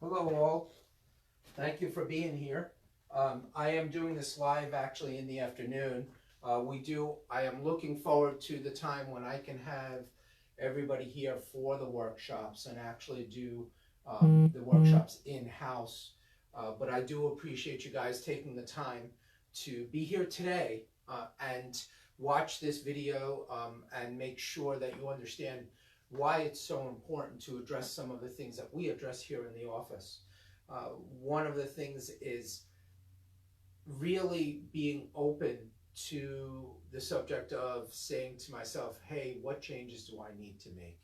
Hello all, thank you for being here. I am doing this live actually in the afternoon. I am looking forward to the time when I can have everybody here for the workshops and actually do the workshops in-house. But I do appreciate you guys taking the time to be here today and watch this video and make sure that you understand why it's so important to address some of the things that we address here in the office. One of the things is really being open to the subject of saying to myself, hey, what changes do I need to make?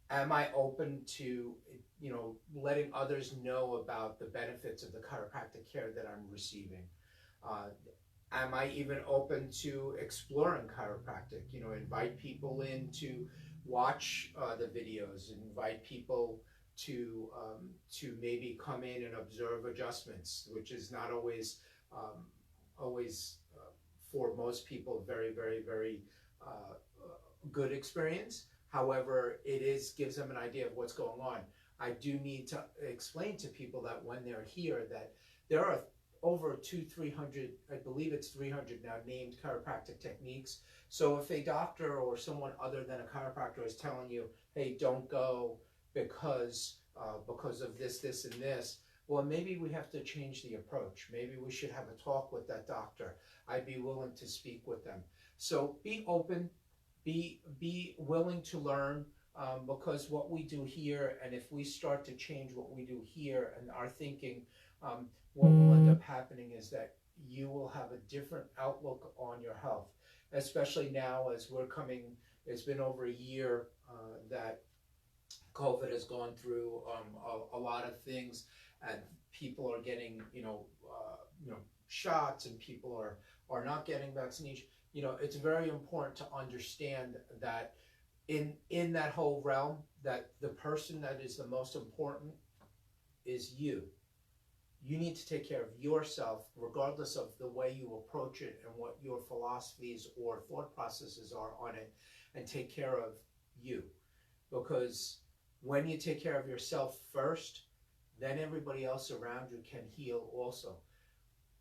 Am I open to, letting others know about the benefits of the chiropractic care that I'm receiving? Am I even open to exploring chiropractic? Invite people in to watch the videos, invite people to maybe come in and observe adjustments, which is not always for most people very, very, very good experience. However, gives them an idea of what's going on. I do need to explain to people that when they're here that there are over 300, I believe it's 300 now, named chiropractic techniques. So if a doctor or someone other than a chiropractor is telling you, hey, don't go because of this, and this, well, maybe we have to change the approach. Maybe we should have a talk with that doctor. I'd be willing to speak with them. So be open, be willing to learn, because what we do here, and if we start to change what we do here and our thinking, what will end up happening is that you will have a different outlook on your health, especially now as it's been over a year that COVID has gone through a lot of things, and people are getting shots, and people are not getting vaccination. It's very important to understand that in that whole realm, that the person that is the most important is you. You need to take care of yourself, regardless of the way you approach it and what your philosophies or thought processes are on it, and take care of you. Because when you take care of yourself first, then everybody else around you can heal also.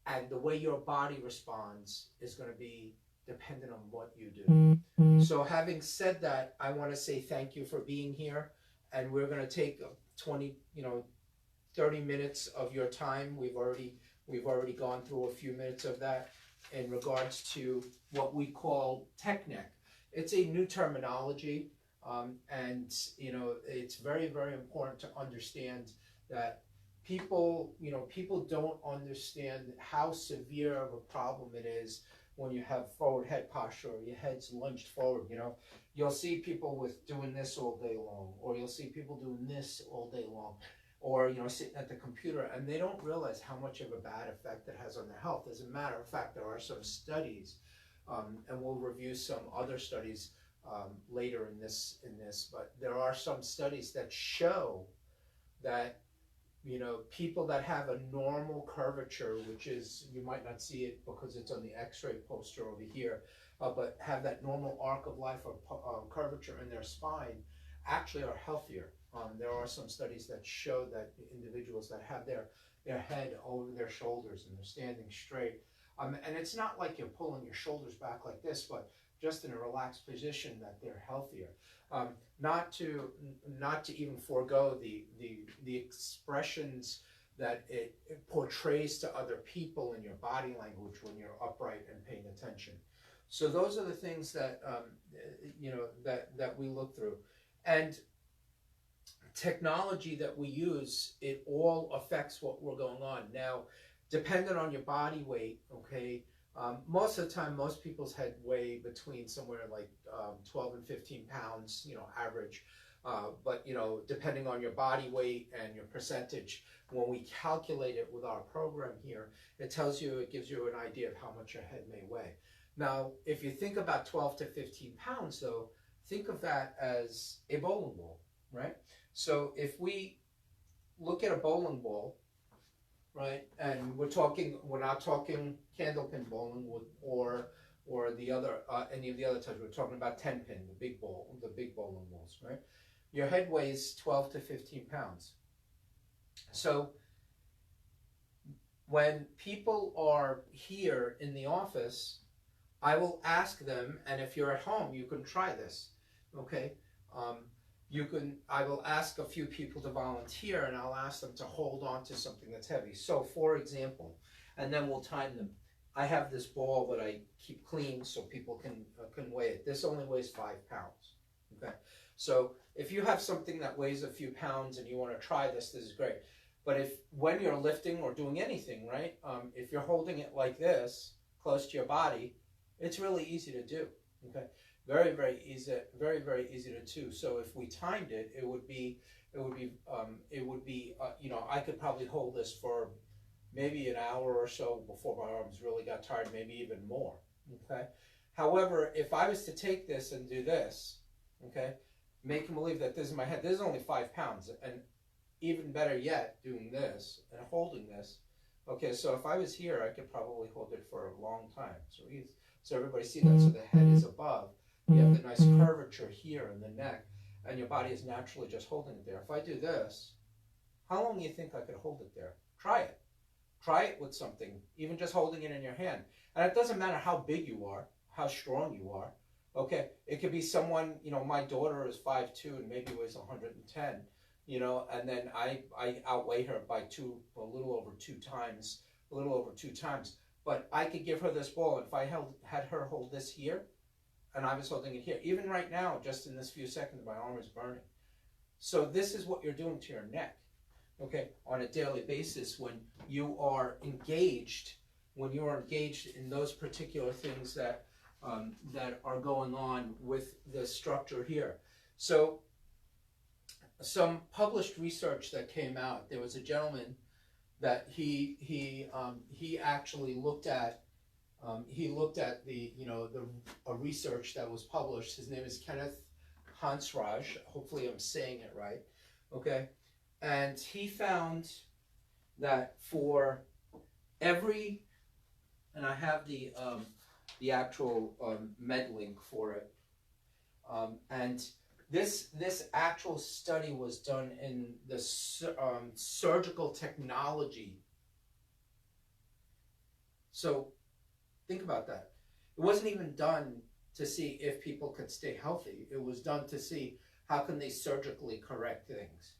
And the way your body responds is going to be dependent on what you do. So having said that, I want to say thank you for being here, and we're going to take 30 minutes of your time. We've already gone through a few minutes of that in regards to what we call TechNEC. It's a new terminology, and it's very, very important to understand that people don't understand how severe of a problem it is when you have forward head posture, or your head's lunged forward. You'll see people doing this all day long, or you'll see people doing this all day long, or sitting at the computer, and they don't realize how much of a bad effect it has on their health. As a matter of fact, there are some studies, and we'll review some other studies later in this, but there are some studies that show that people that have a normal curvature, which is, you might not see it because it's on the x-ray poster over here, but have that normal arc of life or curvature in their spine, actually are healthier. There are some studies that show that individuals that have their head over their shoulders and they're standing straight, and it's not like you're pulling your shoulders back like this, but just in a relaxed position, that they're healthier. Not to even forego the expressions that it portrays to other people in your body language when you're upright and paying attention. So those are the things that that we look through, and technology that we use, it all affects what we're going on. Now, dependent on your body weight, okay, most of the time, most people's head weigh between somewhere like 12 and 15 pounds, average. But depending on your body weight and your percentage, when we calculate it with our program here, it gives you an idea of how much your head may weigh. Now, if you think about 12 to 15 pounds, though, think of that as a bowling ball, right? So if we look at a bowling ball, right, and we're not talking candlepin bowling or the other any of the other types. We're talking about 10-pin, the big bowling balls, right? Your head weighs 12 to 15 pounds. So when people are here in the office, I will ask them, and if you're at home, you can try this, okay? Um, I will ask a few people to volunteer, and I'll ask them to hold on to something that's heavy. So, for example, and then we'll time them. I have this ball that I keep clean so people can weigh it. This only weighs 5 pounds, okay? So if you have something that weighs a few pounds and you want to try this, this is great. But when you're lifting or doing anything, right, if you're holding it like this, close to your body, it's really easy to do, okay? Very, very easy, very, very easy to do. So if we timed it, it would be, you know, I could probably hold this for maybe an hour or so before my arms really got tired, maybe even more, okay? However, if I was to take this and do this, okay, making believe that this is my head, this is only 5 pounds, and even better yet, doing this and holding this, okay, so if I was here, I could probably hold it for a long time. So everybody see that, so the head is above, you have the nice curvature here in the neck, and your body is naturally just holding it there. If I do this, how long do you think I could hold it there? Try it. Try it with something, even just holding it in your hand. And it doesn't matter how big you are, how strong you are. Okay, it could be someone, you know, my daughter is 5'2" and maybe weighs 110, you know, and then I outweigh her by a little over two times. But I could give her this ball, and if I had her hold this here, and I was holding it here, even right now, just in this few seconds, my arm is burning. So this is what you're doing to your neck, okay, on a daily basis when you are engaged, in those particular things that are going on with the structure here. So some published research that came out, there was a gentleman that he actually looked at the, you know, a research that was published. His name is Kenneth Hansraj. Hopefully I'm saying it right, okay? And he found that for every, and I have the actual med link for it, and this actual study was done in the surgical technology. So think about that. It wasn't even done to see if people could stay healthy. It was done to see how can they surgically correct things.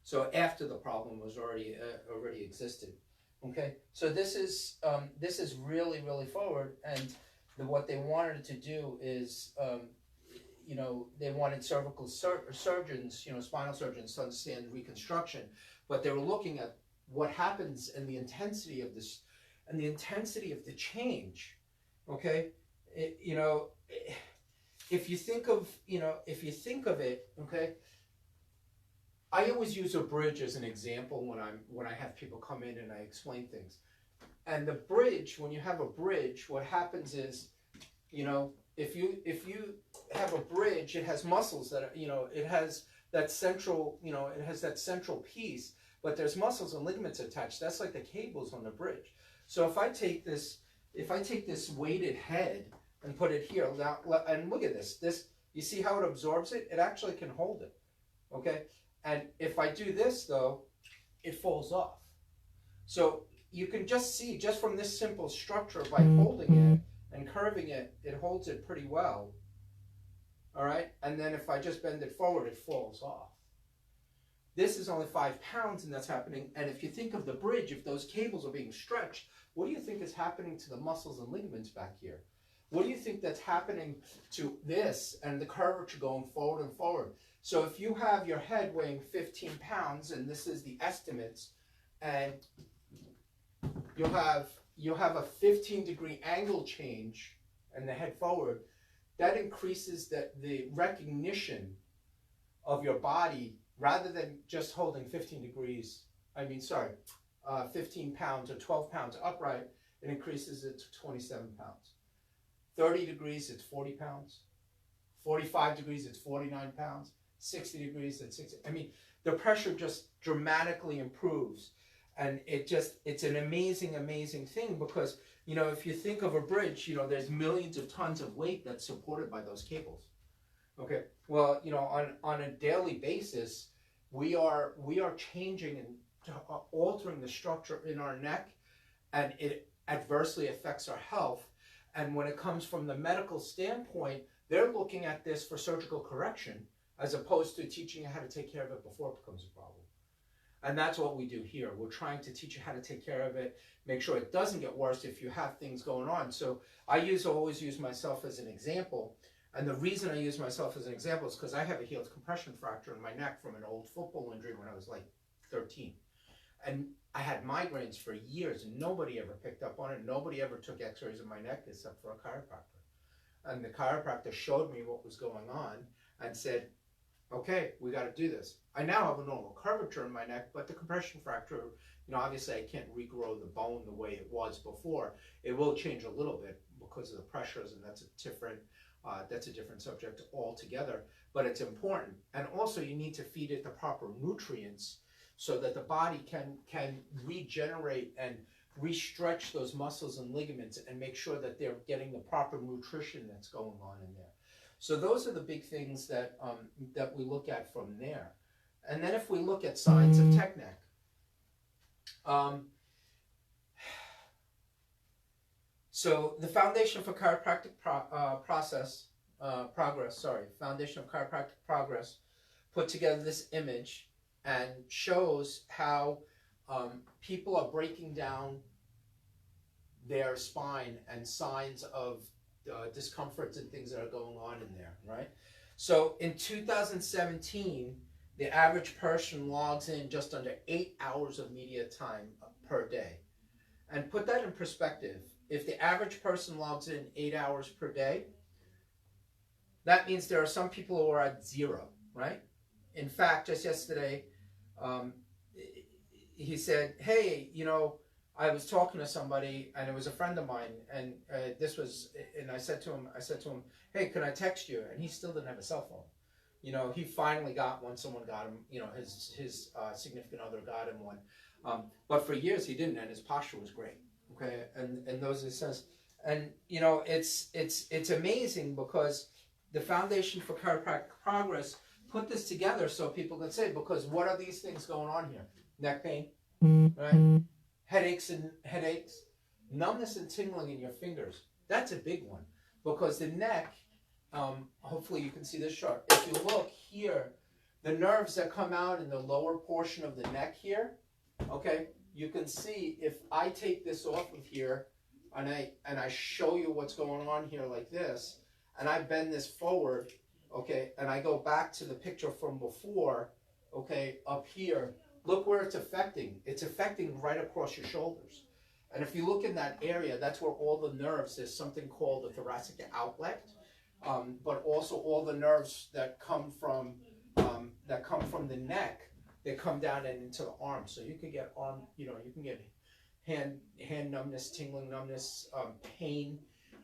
So after the problem was already existed. Okay, so this is really, really forward, and what they wanted to do is, you know, they wanted cervical surgeons, you know, spinal surgeons, to understand reconstruction, but they were looking at what happens and the intensity of this, and the intensity of the change. Okay, you know, if you think of it, okay. I always use a bridge as an example when I have people come in and I explain things. And the bridge, when you have a bridge, what happens is, you know, if you have a bridge, it has muscles that are, you know, it has that central, you know, it has that central piece, but there's muscles and ligaments attached. That's like the cables on the bridge. So if I take this weighted head and put it here, now, and look at this, you see how it absorbs it? It actually can hold it, okay? And if I do this, though, it falls off. So you can just see, just from this simple structure, by holding it and curving it, it holds it pretty well. All right? And then if I just bend it forward, it falls off. This is only 5 pounds, and that's happening. And if you think of the bridge, if those cables are being stretched, what do you think is happening to the muscles and ligaments back here? What do you think that's happening to this and the curvature going forward and forward? So if you have your head weighing 15 pounds, and this is the estimates, and you'll have a 15-degree angle change and the head forward, that increases the recognition of your body, rather than just holding 15 pounds or 12 pounds upright, it increases it to 27 pounds. 30 degrees, it's 40 pounds. 45 degrees, it's 49 pounds. 60 degrees, it's 60. I mean, the pressure just dramatically improves. And it's an amazing, amazing thing, because, you know, if you think of a bridge, you know, there's millions of tons of weight that's supported by those cables. Okay, well, you know, on a daily basis, we are changing altering the structure in our neck, and it adversely affects our health. And when it comes from the medical standpoint, they're looking at this for surgical correction as opposed to teaching you how to take care of it before it becomes a problem. And that's what we do here. We're trying to teach you how to take care of it, make sure it doesn't get worse if you have things going on. So I always use myself as an example. And the reason I use myself as an example is because I have a healed compression fracture in my neck from an old football injury when I was like 13. And I had migraines for years, and nobody ever picked up on it. Nobody ever took x-rays of my neck except for a chiropractor. And the chiropractor showed me what was going on and said, okay, we got to do this. I now have a normal curvature in my neck, but the compression fracture, obviously I can't regrow the bone the way it was before. It will change a little bit because of the pressures, and that's a different subject altogether, but it's important. And also you need to feed it the proper nutrients so that the body can regenerate and re-stretch those muscles and ligaments and make sure that they're getting the proper nutrition that's going on in there. So those are the big things that we look at from there. And then if we look at signs of tech neck, so the Foundation for Chiropractic Foundation of Chiropractic Progress put together this image and shows how people are breaking down their spine and signs of discomforts and things that are going on in there, right? So in 2017, the average person logs in just under 8 hours of media time per day. And put that in perspective, if the average person logs in 8 hours per day, that means there are some people who are at 0, right? In fact, just yesterday, he said, hey, I was talking to somebody, and it was a friend of mine, and I said to him, hey, can I text you? And he still didn't have a cell phone. He finally got one. Someone got him. His significant other got him one. But for years he didn't, and his posture was great. Okay, and those are the sense, and it's amazing because the Foundation for Chiropractic Progress put this together so people can say, because what are these things going on here? Neck pain, right? Headaches, numbness and tingling in your fingers. That's a big one because the neck, hopefully you can see this chart. If you look here, the nerves that come out in the lower portion of the neck here, okay, you can see if I take this off of here and I show you what's going on here like this, and I bend this forward, okay, and I go back to the picture from before, okay, up here, look where it's affecting. It's affecting right across your shoulders. And if you look in that area, that's where all the nerves, there's something called the thoracic outlet, but also all the nerves that come from the neck, they come down and into the arm. So you could get you can get hand numbness, tingling numbness, pain,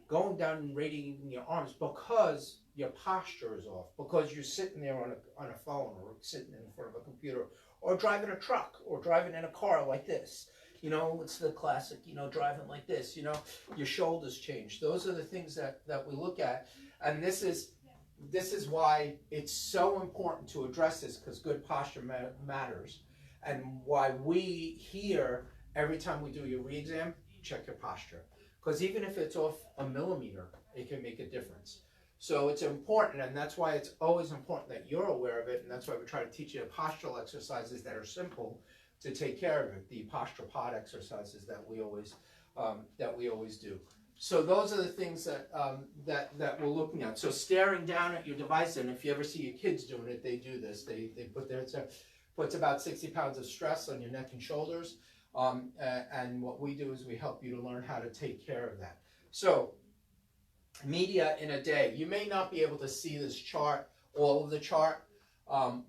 going down and radiating your arms because your posture is off, because you're sitting there on a phone or sitting in front of a computer or driving a truck or driving in a car like this. It's the classic, driving like this, your shoulders change. Those are the things that we look at. And this is why it's so important to address this, because good posture matters. And why we here, every time we do your re-exam, check your posture. Because even if it's off a millimeter, it can make a difference. So it's important, and that's why it's always important that you're aware of it, and that's why we try to teach you postural exercises that are simple to take care of it, the posture pod exercises that we always do. So those are the things that we're looking at. So staring down at your device, and if you ever see your kids doing it, they do this. They puts about 60 pounds of stress on your neck and shoulders. And what we do is we help you to learn how to take care of that. So media in a day. You may not be able to see this chart, all of the chart,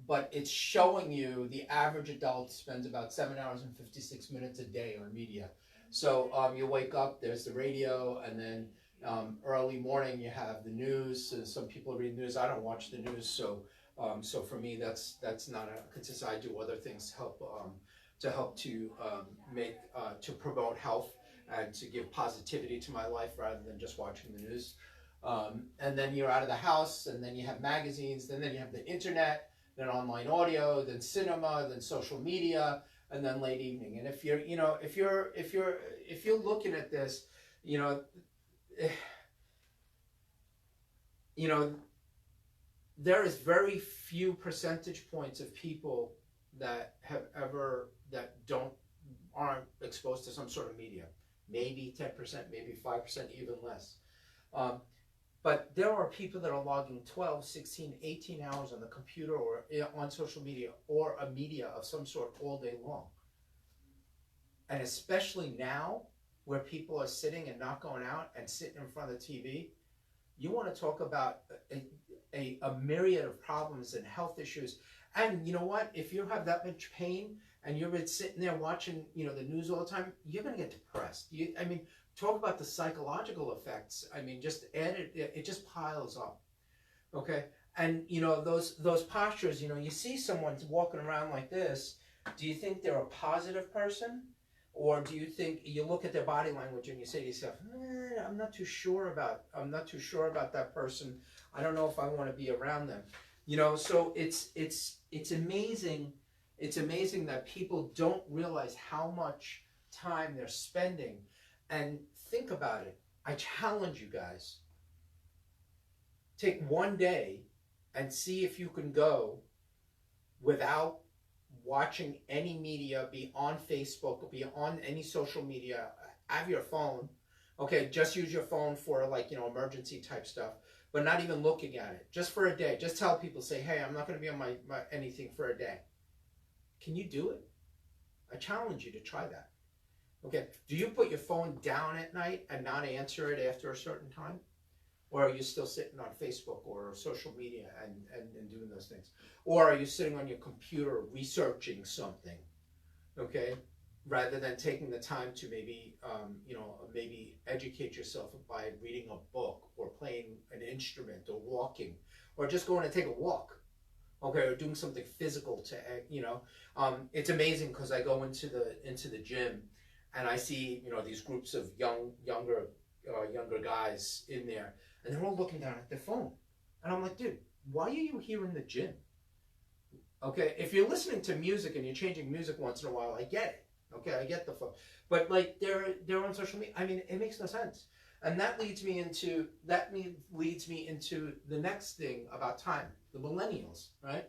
but it's showing you the average adult spends about 7 hours and 56 minutes a day on media. So you wake up, there's the radio, and then early morning you have the news. So some people read news. I don't watch the news, so for me that's not a consistent. I do other things to help to promote health and to give positivity to my life rather than just watching the news. And then you're out of the house, and then you have magazines, and then you have the internet, then online audio, then cinema, then social media, and then late evening. And if you're, if you're looking at this, you know, you know, there is very few percentage points of people that have ever, that don't, aren't exposed to some sort of media. Maybe 10%, maybe 5%, even less. But there are people that are logging 12, 16, 18 hours on the computer or on social media or a media of some sort all day long. And especially now, where people are sitting and not going out and sitting in front of the TV, you want to talk about a myriad of problems and health issues. And you know what? If you have that much pain and you've been sitting there watching, the news all the time, you're going to get depressed. Talk about the psychological effects. Just add it, it just piles up. Okay? And, those postures, you see someone walking around like this, do you think they're a positive person? Or do you think, you look at their body language and you say to yourself, I'm not too sure about that person. I don't know if I want to be around them. So it's amazing. It's amazing that people don't realize how much time they're spending. And think about it. I challenge you guys. Take one day and see if you can go without watching any media, be on Facebook, be on any social media, have your phone. Okay, just use your phone for emergency type stuff, but not even looking at it. Just for a day. Just tell people, say, hey, I'm not going to be on my anything for a day. Can you do it? I challenge you to try that. Okay, do you put your phone down at night and not answer it after a certain time? Or are you still sitting on Facebook or social media and doing those things? Or are you sitting on your computer researching something, okay? Rather than taking the time to maybe, maybe educate yourself by reading a book or playing an instrument or walking or just going to take a walk, okay? Or doing something physical to, it's amazing because I go into the gym and I see, these groups of younger guys in there. And they're all looking down at their phone. And I'm like, dude, why are you here in the gym? Okay, if you're listening to music and you're changing music once in a while, I get it. Okay, I get the phone. But they're on social media. It makes no sense. And that leads me into the next thing about time, the millennials, right?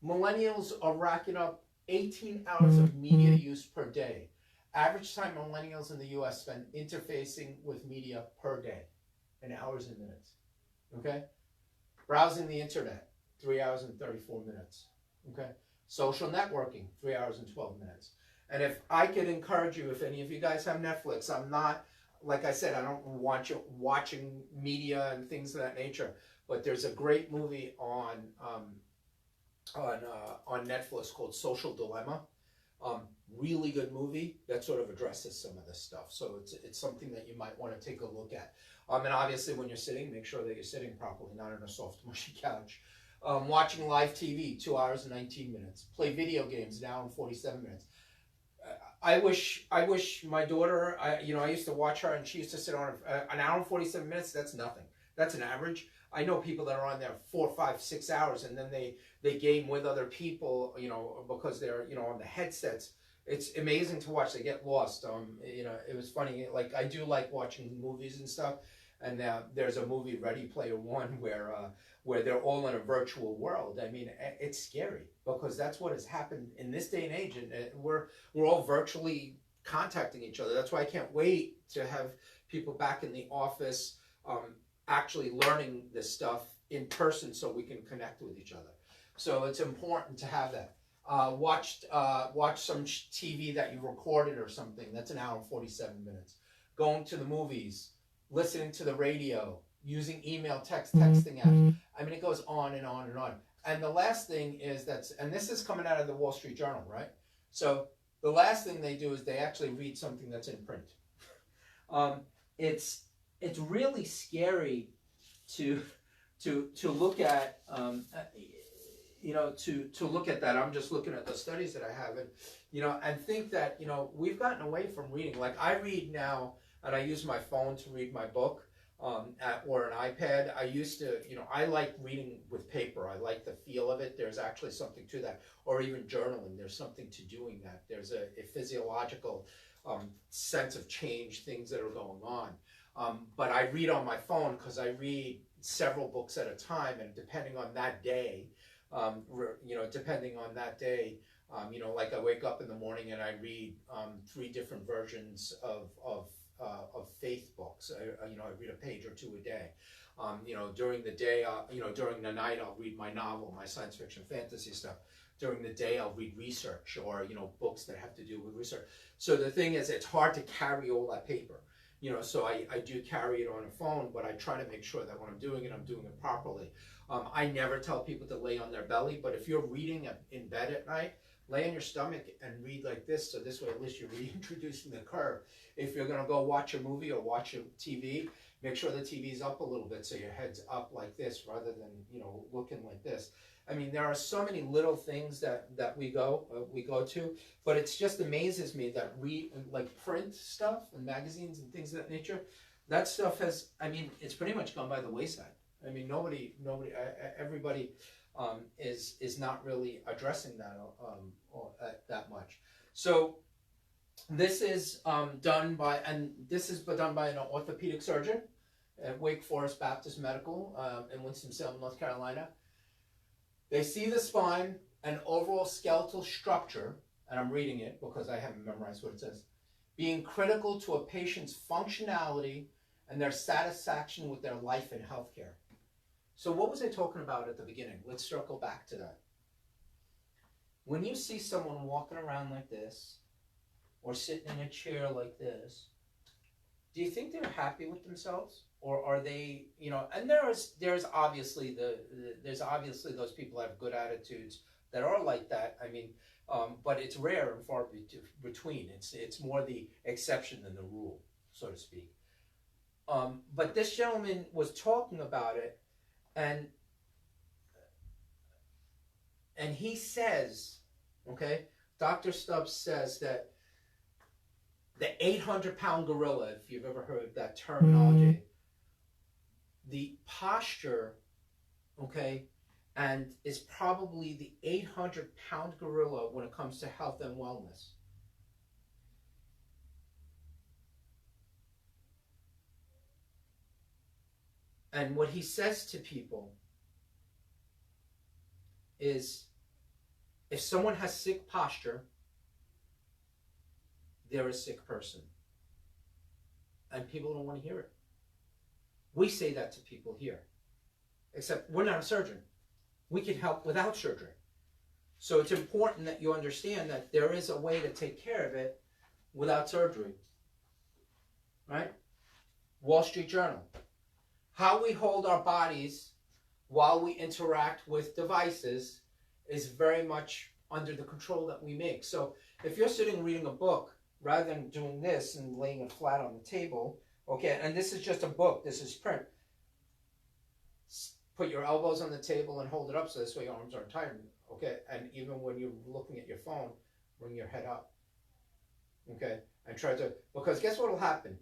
Millennials are racking up 18 hours of media use per day. Average time millennials in the US spend interfacing with media per day. In hours and minutes, okay? Browsing the internet, 3 hours and 34 minutes, okay? Social networking, 3 hours and 12 minutes. And if I could encourage you, if any of you guys have Netflix, I'm not, like I said, I don't want you watching media and things of that nature, but there's a great movie on Netflix called Social Dilemma. Really good movie that sort of addresses some of this stuff. So it's something that you might want to take a look at. And obviously when you're sitting, make sure that you're sitting properly, not on a soft, mushy couch. Watching live TV, 2 hours and 19 minutes. Play video games, 1 hour and 47 minutes. I wish my daughter, I used to watch her and she used to sit on 1 hour and 47 minutes. That's nothing. That's an average. I know people that are on there 4, 5, 6 hours and then they game with other people, because they're, on the headsets. It's amazing to watch. They get lost. It was funny. Like, I do like watching movies and stuff. And there's a movie, Ready Player One, where they're all in a virtual world. It's scary because that's what has happened in this day and age. And we're all virtually contacting each other. That's why I can't wait to have people back in the office actually learning this stuff in person so we can connect with each other. So it's important to have that. Watch some TV that you recorded or something. That's 1 hour and 47 minutes. Going to the movies, listening to the radio, using email, texting apps. It goes on and on and on. And the last thing is and this is coming out of the Wall Street Journal, right? So the last thing they do is they actually read something that's in print. It's really scary to look at. To look at that. I'm just looking at the studies that I have, and think that we've gotten away from reading. Like, I read now, and I use my phone to read my book. or an iPad. I used to, I like reading with paper. I like the feel of it. There's actually something to that. Or even journaling. There's something to doing that. There's a physiological sense of change, things that are going on. But I read on my phone because I read several books at a time, and depending on that day, depending on that day, like I wake up in the morning and I read 3 different versions of faith books. I read a page or 2 a day. During the day, during the night, I'll read my novel, my science fiction, fantasy stuff. During the day, I'll read research or books that have to do with research. So the thing is, it's hard to carry all that paper. So I do carry it on a phone, but I try to make sure that when I'm doing it properly. I never tell people to lay on their belly, but if you're reading in bed at night, lay on your stomach and read like this, so this way at least you're reintroducing the curve. If you're going to go watch a movie or watch a TV, make sure the TV's up a little bit so your head's up like this rather than, looking like this. I mean, there are so many little things that we go to, but it just amazes me that like print stuff and magazines and things of that nature, that stuff it's pretty much gone by the wayside. I mean, everybody is not really addressing that that much. So this is done by an orthopedic surgeon at Wake Forest Baptist Medical in Winston-Salem, North Carolina. They see the spine and overall skeletal structure, and I'm reading it because I haven't memorized what it says, being critical to a patient's functionality and their satisfaction with their life in healthcare. So what was I talking about at the beginning? Let's circle back to that. When you see someone walking around like this, or sitting in a chair like this, do you think they're happy with themselves? Or are they, and there's obviously those people that have good attitudes that are like that. I mean, but it's rare and far between. It's more the exception than the rule, so to speak. But this gentleman was talking about it, and he says, okay, Dr. Stubbs says that the 800-pound gorilla, if you've ever heard that terminology, the posture, okay, and is probably the 800-pound gorilla when it comes to health and wellness. And what he says to people is, if someone has sick posture, they're a sick person. And people don't want to hear it. We say that to people here. Except we're not a surgeon. We can help without surgery. So it's important that you understand that there is a way to take care of it without surgery. Right? Wall Street Journal. How we hold our bodies while we interact with devices is very much under the control that we make. So if you're sitting reading a book, rather than doing this and laying it flat on the table, okay, and this is just a book, this is print, put your elbows on the table and hold it up so this way your arms aren't tired, okay, and even when you're looking at your phone, bring your head up, okay, and try to, because guess what will happen?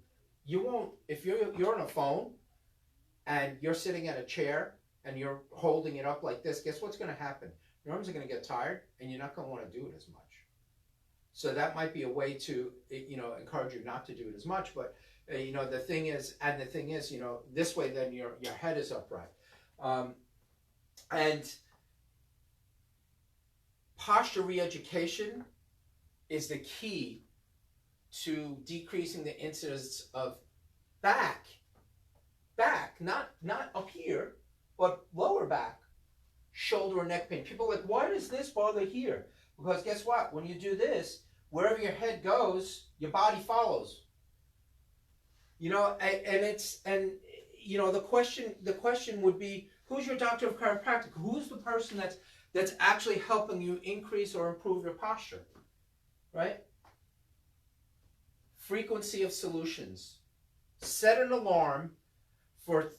You won't, if you're on a phone and you're sitting at a chair and you're holding it up like this, guess what's going to happen? Your arms are going to get tired and you're not going to want to do it as much. So that might be a way to, encourage you not to do it as much. But, the thing is, this way then your head is upright. And posture re-education is the key to decreasing the incidence of back, not up here, but lower back, shoulder and neck pain. People are like, why does this bother here? Because guess what? When you do this, wherever your head goes, your body follows. The question would be, who's your doctor of chiropractic? Who's the person that's actually helping you increase or improve your posture, right? Frequency of solutions. Set an alarm for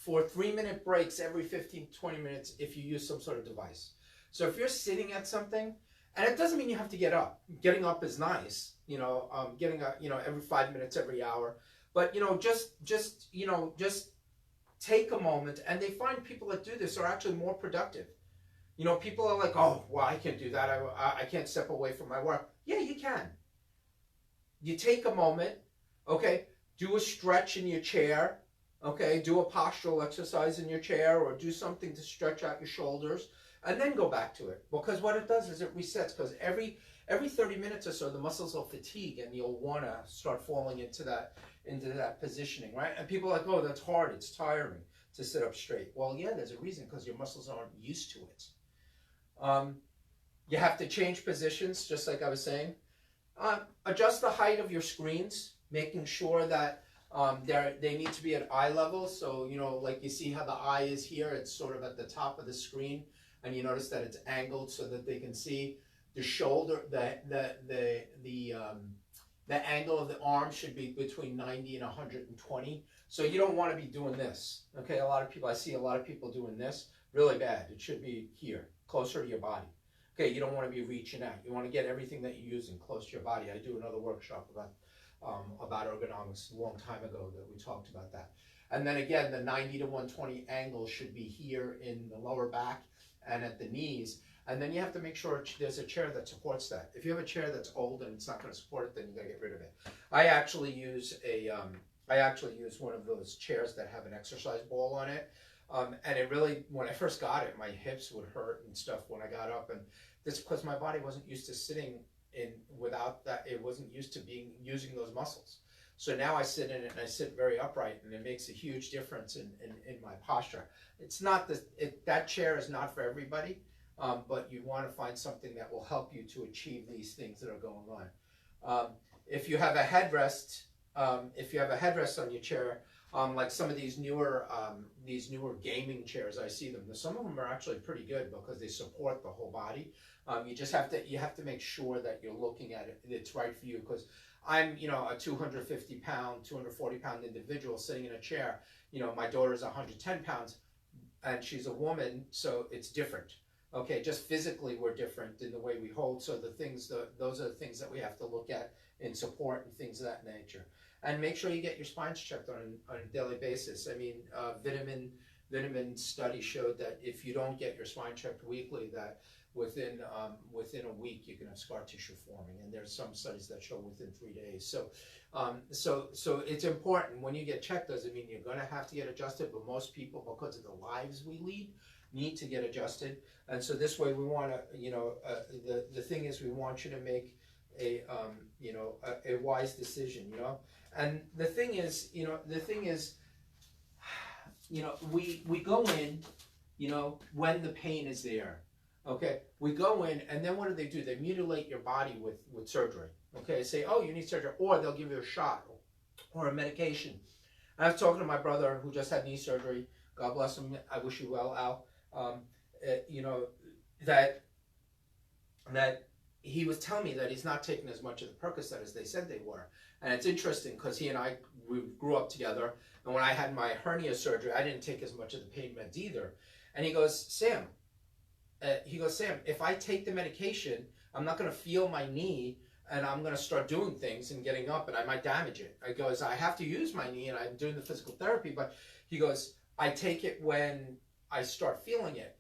3-minute breaks every 15-20 minutes if you use some sort of device. So if you're sitting at something, and it doesn't mean you have to get up. Getting up is nice, getting up, every 5 minutes, every hour. But just take a moment, and they find people that do this are actually more productive. People are like, oh, well, I can't do that. I can't step away from my work. Yeah, you can. You take a moment, okay, do a stretch in your chair, okay, do a postural exercise in your chair, or do something to stretch out your shoulders, and then go back to it. Because what it does is it resets, because every 30 minutes or so, the muscles will fatigue, and you'll want to start falling into that positioning, right? And people are like, oh, that's hard, it's tiring to sit up straight. Well, yeah, there's a reason, because your muscles aren't used to it. You have to change positions, just like I was saying. Adjust the height of your screens, making sure that they need to be at eye level. So, like you see how the eye is here, it's sort of at the top of the screen, and you notice that it's angled so that they can see the shoulder, the angle of the arm should be between 90 and 120. So you don't want to be doing this. Okay, I see a lot of people doing this, really bad. It should be here, closer to your body. Okay, you don't want to be reaching out. You want to get everything that you're using close to your body. I do another workshop about ergonomics a long time ago that we talked about that. And then again, the 90 to 120 angle should be here in the lower back and at the knees. And then you have to make sure there's a chair that supports that. If you have a chair that's old and it's not going to support it, then you got to get rid of it. I actually use one of those chairs that have an exercise ball on it. And it really, when I first got it, my hips would hurt and stuff when I got up, and that's because my body wasn't used to sitting in without that. It wasn't used to using those muscles. So now I sit in it, and I sit very upright, and it makes a huge difference in my posture. It's not that chair is not for everybody, but you want to find something that will help you to achieve these things that are going on. If you have a headrest, on your chair, like some of these newer gaming chairs, I see them. Some of them are actually pretty good because they support the whole body. You have to make sure that you're looking at it, it's right for you. Because I'm, a 250 pound, 240 pound individual sitting in a chair. My daughter's 110 pounds, and she's a woman, so it's different. Okay, just physically we're different in the way we hold. So those are the things that we have to look at in support and things of that nature. And make sure you get your spines checked on a daily basis. I mean, Vitamin study showed that if you don't get your spine checked weekly, that within a week you can have scar tissue forming. And there's some studies that show within 3 days. So it's important. When you get checked, doesn't mean you're going to have to get adjusted, but most people, because of the lives we lead, need to get adjusted. And so this way we want to, the thing is, we want you to make a wise decision, And the thing is, we go in, when the pain is there. Okay, we go in, and then what do? They mutilate your body with surgery. Okay, say, oh, you need surgery, or they'll give you a shot or a medication. I was talking to my brother who just had knee surgery. God bless him. I wish you well, Al. That he was telling me that he's not taking as much of the Percocet as they said they were. And it's interesting because he and I, we grew up together. And when I had my hernia surgery, I didn't take as much of the pain meds either. And he goes, Sam, if I take the medication, I'm not going to feel my knee, and I'm going to start doing things and getting up, and I might damage it. I goes, I have to use my knee, and I'm doing the physical therapy, but he goes, I take it when I start feeling it.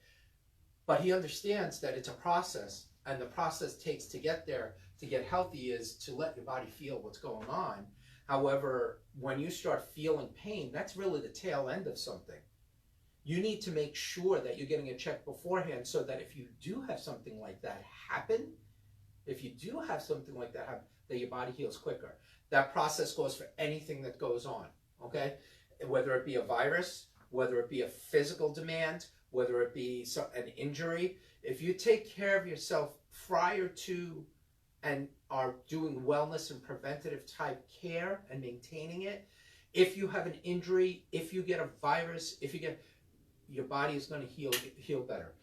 But he understands that it's a process, and the process takes to get there, to get healthy, is to let your body feel what's going on. However, when you start feeling pain, that's really the tail end of something. You need to make sure that you're getting it checked beforehand, so that if you do have something like that happen, that your body heals quicker. That process goes for anything that goes on, okay? Whether it be a virus, whether it be a physical demand, whether it be an injury. If you take care of yourself prior to and are doing wellness and preventative type care and maintaining it, if you have an injury, if you get a virus, your body is going to heal better.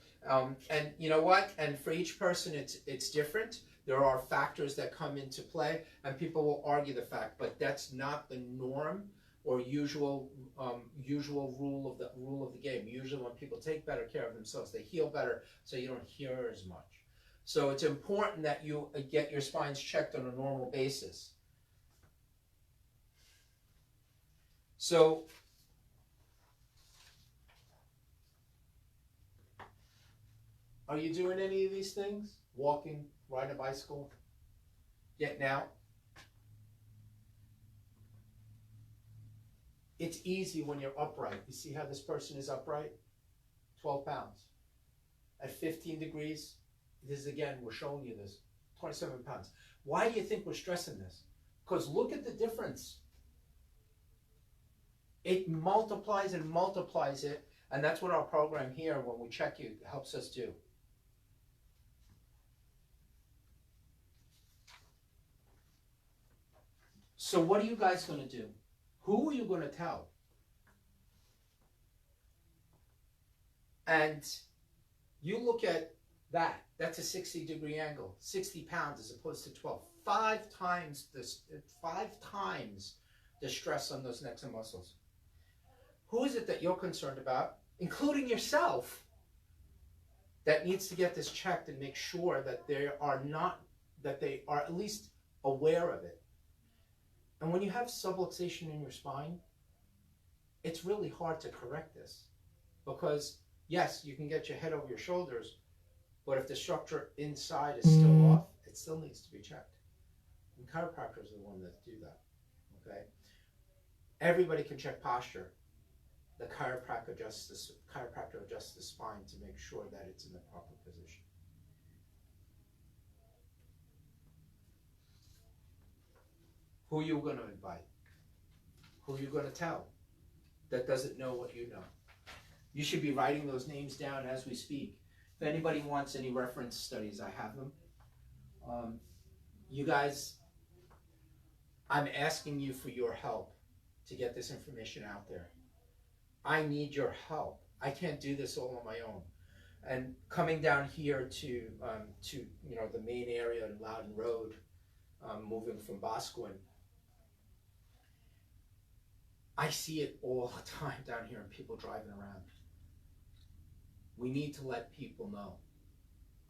And you know what? And for each person, it's different. There are factors that come into play, and people will argue the fact, but that's not the norm or usual rule of the game. Usually, when people take better care of themselves, they heal better, so you don't hear as much. So it's important that you get your spines checked on a normal basis. So are you doing any of these things? Walking, riding a bicycle, getting out? It's easy when you're upright. You see how this person is upright? 12 pounds. At 15 degrees, this is again, we're showing you this, 27 pounds. Why do you think we're stressing this? Because look at the difference. It multiplies and multiplies it, and that's what our program here, when we check you, helps us do. So what are you guys going to do? Who are you going to tell? And you look at that. That's a 60-degree angle. 60 pounds as opposed to 12. 5 times the stress on those necks and muscles. Who is it that you're concerned about, including yourself, that needs to get this checked and make sure that they are at least aware of it? And when you have subluxation in your spine, it's really hard to correct this, because yes, you can get your head over your shoulders, but if the structure inside is still off, it still needs to be checked. And chiropractors are the ones that do that, okay? Everybody can check posture. The chiropractor adjusts the spine to make sure that it's in the proper position. Who are you going to invite? Who are you going to tell that doesn't know what you know? You should be writing those names down as we speak. If anybody wants any reference studies, I have them. You guys, I'm asking you for your help to get this information out there. I need your help. I can't do this all on my own. And coming down here to the main area in Loudon Road, moving from Boscawen, I see it all the time down here and people driving around. We need to let people know.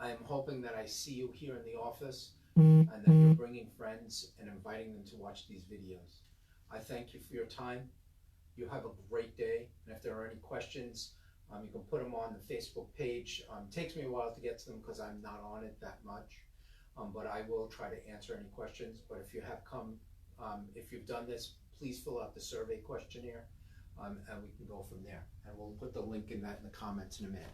I am hoping that I see you here in the office and that you're bringing friends and inviting them to watch these videos. I thank you for your time. You have a great day. And if there are any questions, you can put them on the Facebook page. It takes me a while to get to them because I'm not on it that much. But I will try to answer any questions. But if you have if you've done this, please fill out the survey questionnaire, and we can go from there. And we'll put the link in the comments in a minute.